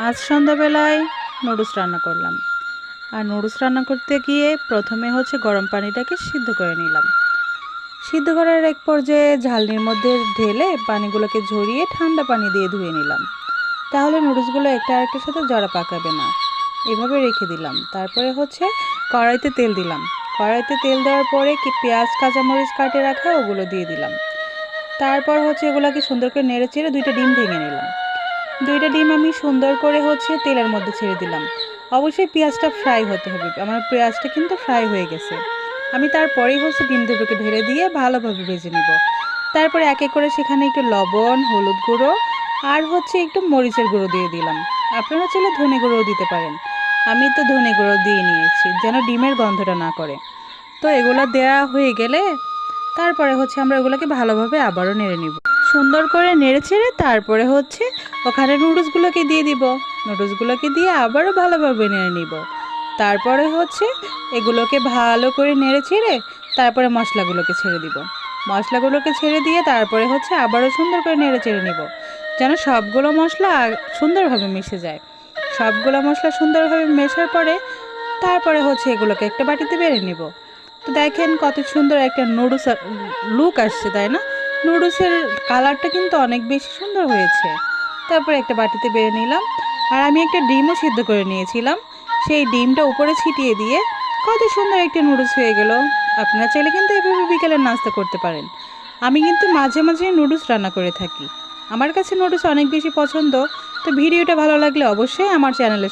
আজ সন্ধ্যাবেলায় নুডলস রান্না করলাম। আর নুডলস রান্না করতে গিয়ে প্রথমে গরম পানিটাকে সিদ্ধ করে নিলাম। সিদ্ধ করার এক পর্যায়ে ঝালনির মধ্যে ঢেলে পানিগুলোকে ঝরিয়ে ঠান্ডা পানি দিয়ে ধুয়ে নিলাম। তাহলে নুডলসগুলো একটা আরেকটার সাথে জড়া পাকাবে না। এভাবে রেখে দিলাম। তারপরে কড়াইতে তেল দিলাম। কড়াইতে তেল দেওয়ার পরে পেঁয়াজ কাঁচামরিচ কাটে রাখা ওগুলো দিয়ে দিলাম। তারপর এগুলোকে সুন্দর করে নেড়ে চেড়ে 2টা ডিম ভেঙে নিলাম। 2টা ডিম আমি সুন্দর করে তেলের মধ্যে ছেড়ে দিলাম। অবশ্যই পেঁয়াজটা ফ্রাই হতে হবে। আমার পেঁয়াজটা কিন্তু ফ্রাই হয়ে গেছে। আমি তারপরেই ডিম দুটোকে ঢেলে দিয়ে ভালোভাবে ভেজে নিব। তারপরে এক এক করে সেখানে একটু লবণ, হলুদ গুঁড়ো আর একটু মরিচের গুঁড়ো দিয়ে দিলাম। আপনারা চাইলে ধনে গুঁড়োও দিতে পারেন। আমি তো ধনে গুঁড়ো দিয়ে নিয়েছি যেন ডিমের গন্ধটা না করে। তো এগুলো দেওয়া হয়ে গেলে তারপরে আমরা এগুলোকে ভালোভাবে আবারও নেড়ে নিব। সুন্দর করে নেড়ে ছেড়ে তারপরে ওখানে নুডলসগুলোকে দিয়ে দিব। নুডলসগুলোকে দিয়ে আবারও ভালোভাবে নেড়ে নিব। তারপরে এগুলোকে ভালো করে নেড়ে ছেড়ে তারপরে মশলাগুলোকে ছেড়ে দিব। মশলাগুলোকে ছেড়ে দিয়ে তারপরে আবারও সুন্দর করে নেড়ে চেড়ে নিব যেন সবগুলো মশলা সুন্দরভাবে মিশে যায়। সবগুলো মশলা সুন্দরভাবে মেশার পরে তারপরে এগুলোকে একটা বাটিতে বেড়ে নিব। তো দেখেন কত সুন্দর একটা নুডলস লুক আসছে, তাই না? নুডলসের কালারটা কিন্তু অনেক বেশি সুন্দর হয়েছে। তারপরে একটা বাটিতে বেড়ে নিলাম। আর আমি একটা ডিমও সিদ্ধ করে নিয়েছিলাম, সেই ডিমটা উপরে ছিটিয়ে দিয়ে কত সুন্দর একটা নুডলস হয়ে গেল। আপনারা চাইলে কিন্তু এভাবে বিকেলের নাস্তা করতে পারেন। আমি কিন্তু মাঝে মাঝে নুডলস রান্না করে থাকি। আমার কাছে নুডলস অনেক বেশি পছন্দ। তো ভিডিওটা ভালো লাগলে অবশ্যই আমার চ্যানেলে